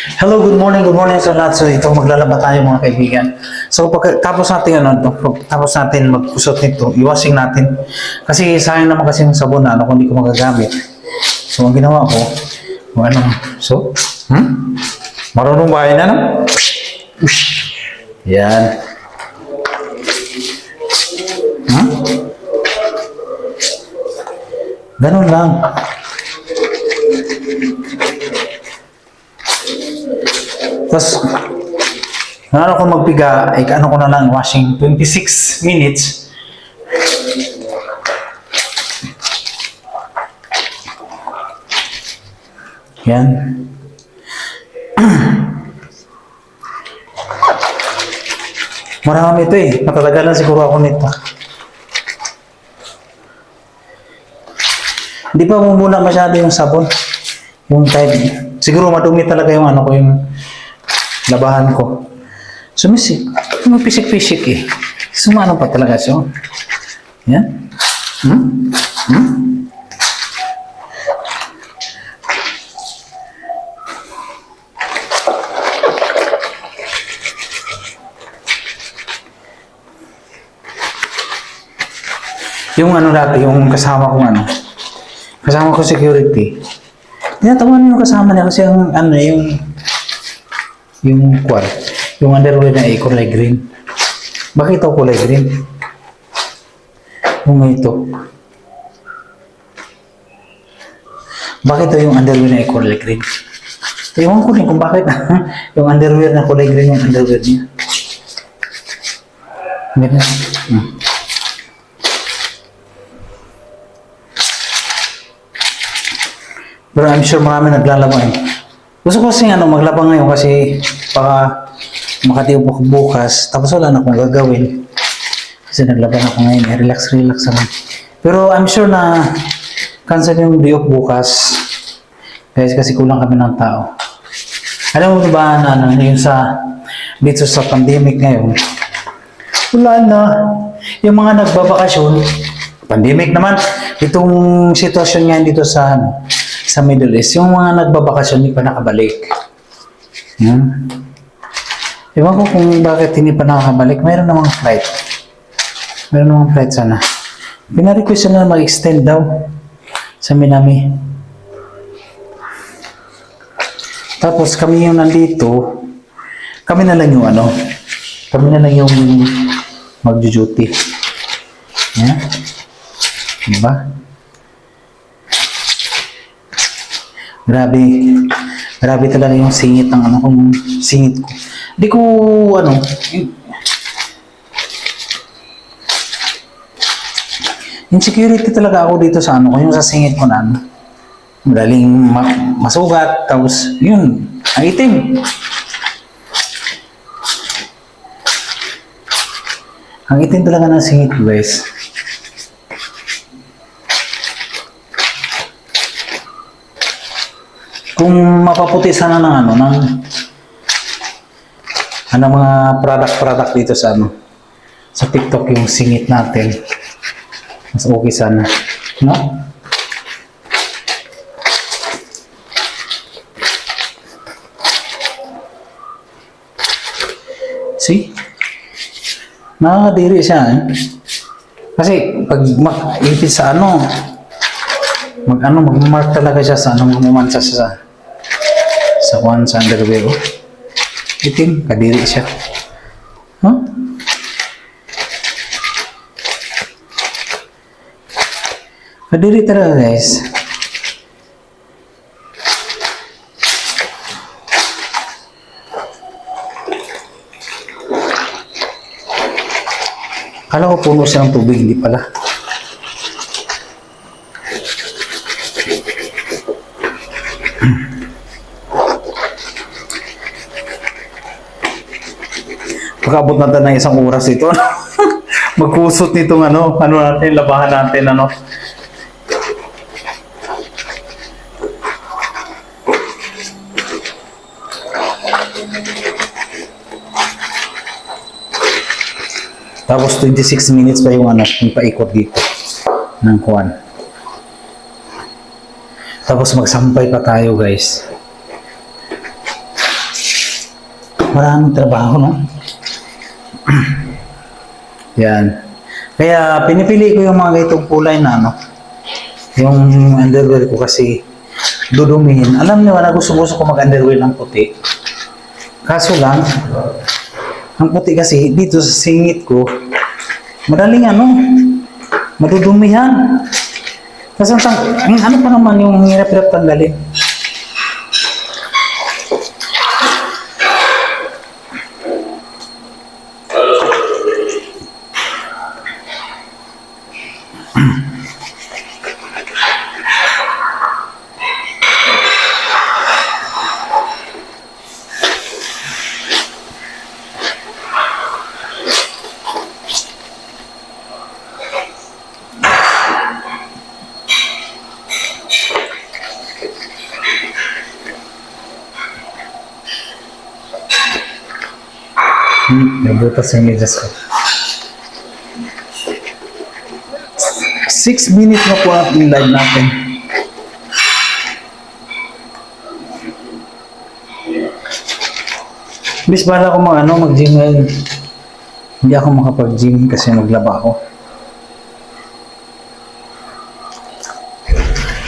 Hello, good morning sa lahat. So ito maglalaba tayo mga kaibigan. So pagkatapos natin pagkatapos natin magkusot nito, iwashing natin. Kasi sayang naman kasi yung sabon na kung hindi ko magagamit. So ang ginawa ko, so, marunong ba yan ano? Yan. Ganun lang. Tapos, ano ko magpiga, ano ko na lang, washing 26 minutes. Yan. Marami ito eh. Matatagalan siguro ako nito. Hindi pa mumuna masyado yung sabon. Yung type. Siguro madumi talaga yung ano ko, yung labahan ko. Sumisik-pisik eh. Sumano pa talaga siya. Yan. Yung ano dati, yung kasama ko security. Tinatawan yung kasama niya kasi yung yung underwear na kulay green. Bakit ito kulay green? Yung ito. Bakit ito yung underwear na kulay green? Ewan ko rin kung bakit yung underwear na kulay green yung underwear niya. Ganun. Pero I'm sure marami naglalaba eh. Gusto ko kasi maglaba ngayon kasi baka makatiyo bukas tapos wala na akong gagawin. Kasi naglaba na ako ngayon eh. Relax naman. Pero I'm sure na cancel yung day off bukas. Guys, kasi kulang kami ng tao. Alam mo diba na yung dito sa pandemic ngayon, wala na. Yung mga nagbabakasyon, pandemic naman, itong sitwasyon ngayon dito sa Middle East, yung mga nagbabakasyon hindi pa nakabalik. Ewan ko kung bakit hindi pa nakakabalik. Mayroon namang flight. Sana. Pina-request na mag-extend daw sa Minami. Tapos kami yung nandito, kami na lang yung mag-duty. Yan. Diba? Grabe talaga yung singit ng kung singit ko. Hindi ko, insecurity talaga ako dito sa yung sa singit ko na madaling masugat, tapos yun, ang itim. Ang itim talaga ng singit ko, guys. Kung mapaputi sana ng mga product dito sa sa TikTok yung singit natin, mas okay sana, no? See? Nakakadiri siya eh. Kasi pag ipit sa mag-mark talaga siya sa mamansa siya sa underwear. Itim, kadiri siya. Kadiri talaga, guys. Kala ko puno siya ng tubig, hindi pala. Pagkabot natin ng isang oras ito. Magkusot nitong natin, labahan natin, Tapos 26 minutes pa yung paikot dito ng kuwan. Tapos magsampay pa tayo, guys. Maraming trabaho, no? Yan. Kaya pinipili ko yung mga itong kulay na ano, yung underwear ko kasi dudumihin. Alam niyo na gusto ko mag-underwear ng puti. Kaso lang, ang puti kasi dito sa singit ko, madaling ano, madudumihan. Kasi ang ano pa naman yung hirap-hirap tanggalin. Nabutas yung medyas ko. 6 minutes na po ang live natin. Bis bala ko mag-gym ngayon. Hindi ako makapag-gym kasi naglaba ako.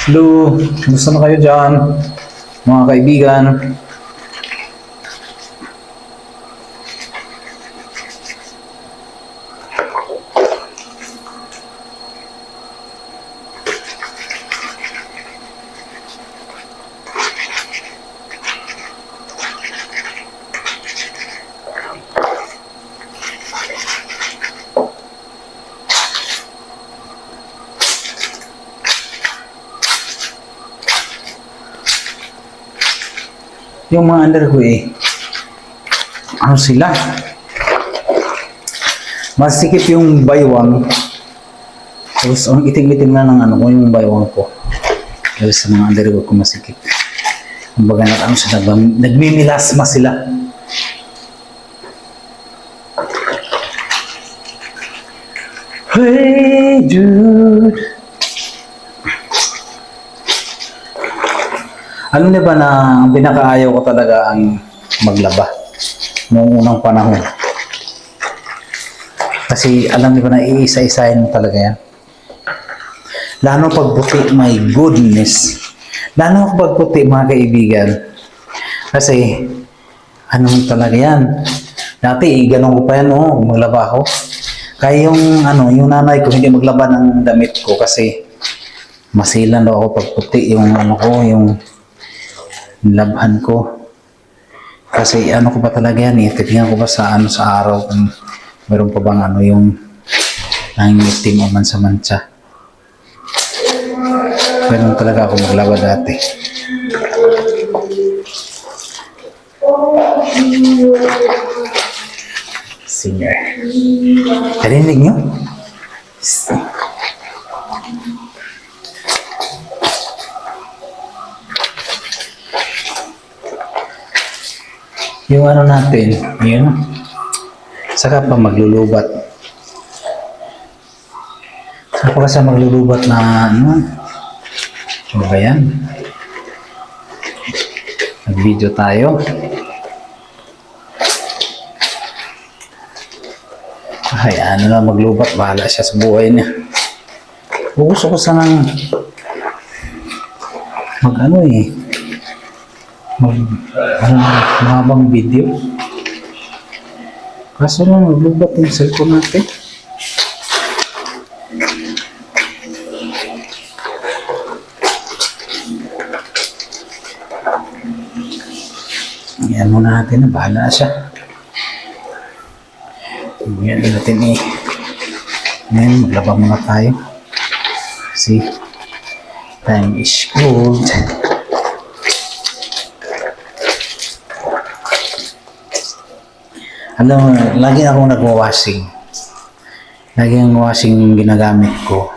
Hello, gusto na kayo dyan, mga kaibigan. Yung mga under ko ano sila? Masikip yung baywang. Tapos ang itim-itim na ng ano ko yung baywang ko. Kasi sa mga under ko masikip. Kumbaga na ano sila, nagmimilasma sila. Hey dude. Alam niyo ba na ang pinakaayaw ko talaga ang maglaba noong unang panahon. Kasi alam niyo ba na iisa-isahin mo talaga yan. Lalo pag puti, my goodness. Lalo pag puti, mga kaibigan. Kasi, ano talaga yan. Dati, ganun ko pa yan, maglaba ako. Kaya yung nanay ko hindi maglaba ng damit ko kasi masilan daw ako pag puti yung yung labhan ko. Kasi ko pa talaga yan titignan ko ba sa sa araw kung meron pa bang yung nangingitim o mansa-mansa. Ganun talaga ako maglaba dati. Singer. Narinig nyo? Yung natin, yun. Saka pa maglulubat. Saka pa sa maglulubat na ano ba yan? Nag-video tayo. Ay, maglubat. Bahala siya sa buhay niya. Gusto ko sanang mahabang video. Kaso lang, maglubat yung cellphone natin. Ayan muna natin, bahala siya. Ayan natin ngayon, maglaba muna tayo. Kasi time is gold. Alam mo, lagi akong nagwa-washing. Lagi ang washing ginagamit ko.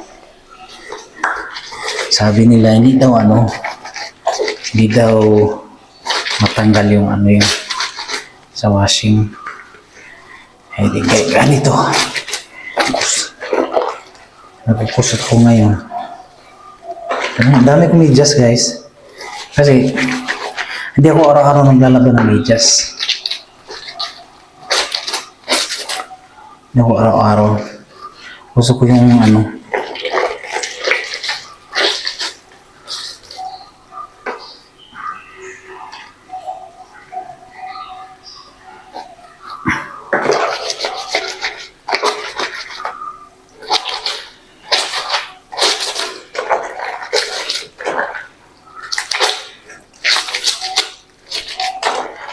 Sabi nila, hindi daw matanggal yung yung sa washing. Eh, di kaya ganito. Nagkukusot ko ngayon. Ang dami kong medyas, guys. Kasi, hindi ako araw-araw naglalaba ng medyas. Hindi ako araw-araw. Gusto ko yung ano.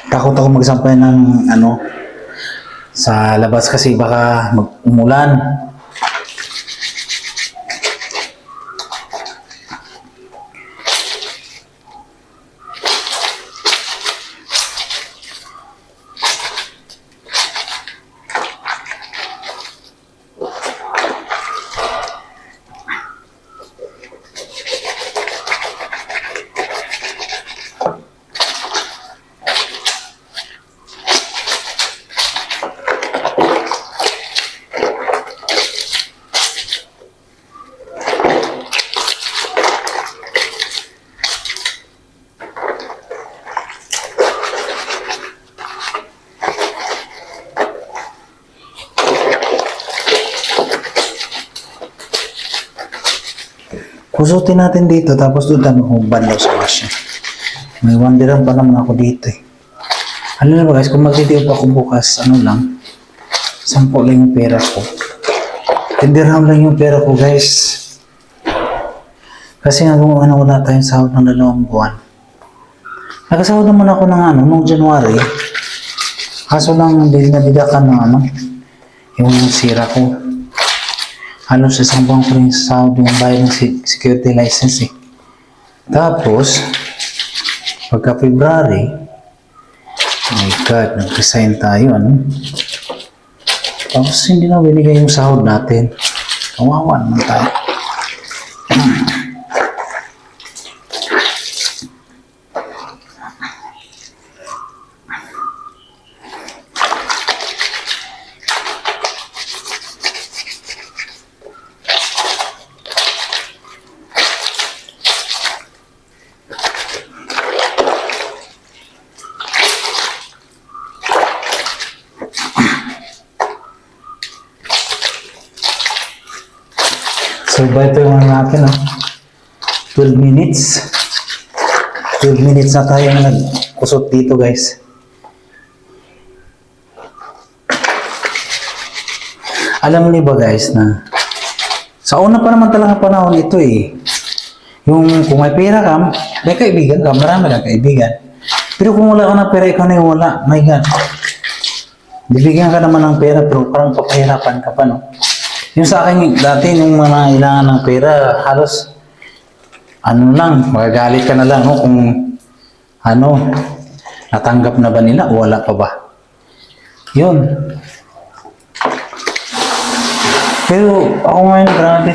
Takot ako magsampay ng ano sa labas kasi baka umulan. Kusutin natin dito tapos doon tayo magbandaw sa wash. May 1 dirham pa naman ako dito eh. Ano na ba guys, kung magtitiyo pa ako bukas, ano lang, 10 lang yung pera ko. 10 dirham lang yung pera ko guys. Kasi nga kung ano, wala tayong sahod ng 2 buwan. Nakasahod naman ako ng ano, noong January. Kaso lang, binabidakan ng ano, yung sira ko. Halos sa isang buwan ko rin sa sahod yung bayad ng security license eh. Tapos, pagka February, oh my God, nag-resign tayo, ano? Tapos hindi na binigay yung sahod natin. Kawawa naman tayo. So, ito yung ano natin, 12 minutes. 12 minutes na tayo na nagkusot dito, guys. Alam niyo ba, guys, na sa una pa naman talaga panahon ito eh. Yung kung may pera ka, may kaibigan ka, marami kang kaibigan. Pero kung wala ka ng pera, ikaw na yung wala. My God. Bibigyan ka naman ng pera, pero parang papahirapan ka pa, no? Yung sa akin, dati yung mga kailangan ng pera, halos, ano lang, magagalit ka na lang, no? Kung, ano, natanggap na ba nila o wala pa ba? Yun. Pero, ako ngayon, grabe.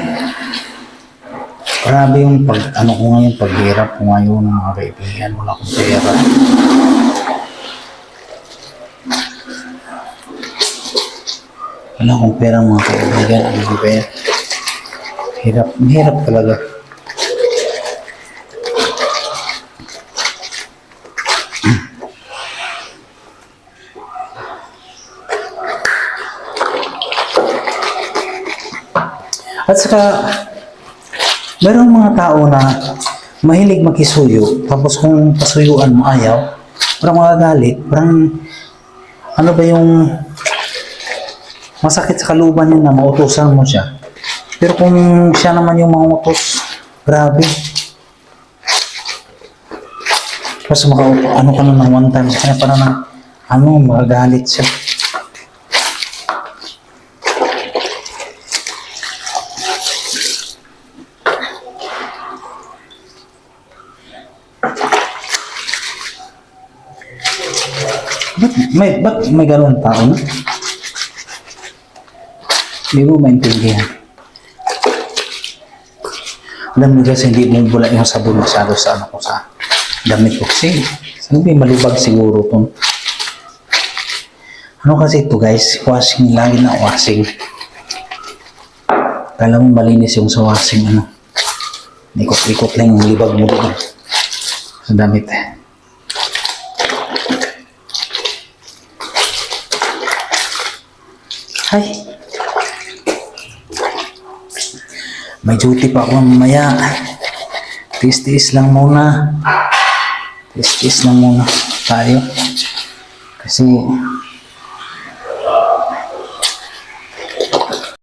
Grabe yung ano ko ngayon, paghirap ko ngayon, mga kaibigan, wala akong pera. Wala akong pera mga kaibigan, hindi ba yan? Hirap talaga. At saka, mayroong mga tao na mahilig makisuyo, tapos kung pasuyuan mo ayaw, parang magagalit, parang ano ba yung masakit sa kalooban niya na mautusan mo siya. Pero kung siya naman yung mangutos, grabe. Tapos ano ka na ng one time sa kanya, parang ano, magagalit siya. Ba't may ganun tao na? Hindi mo maintindihan. Alam mo kasi hindi mo bula yung sabon masyado sa ano ko sa damit ko. Kasi sabi malibag siguro to. Ano kasi ito guys, washing, lagi na washing. Kala mo malinis yung sa washing, ano. Ikot-ikot lang yung libag mo doon sa damit. Ay. May duty pa ako mamaya. Tiis-tiis lang muna. Tiis-tiis lang muna tayo. Kasi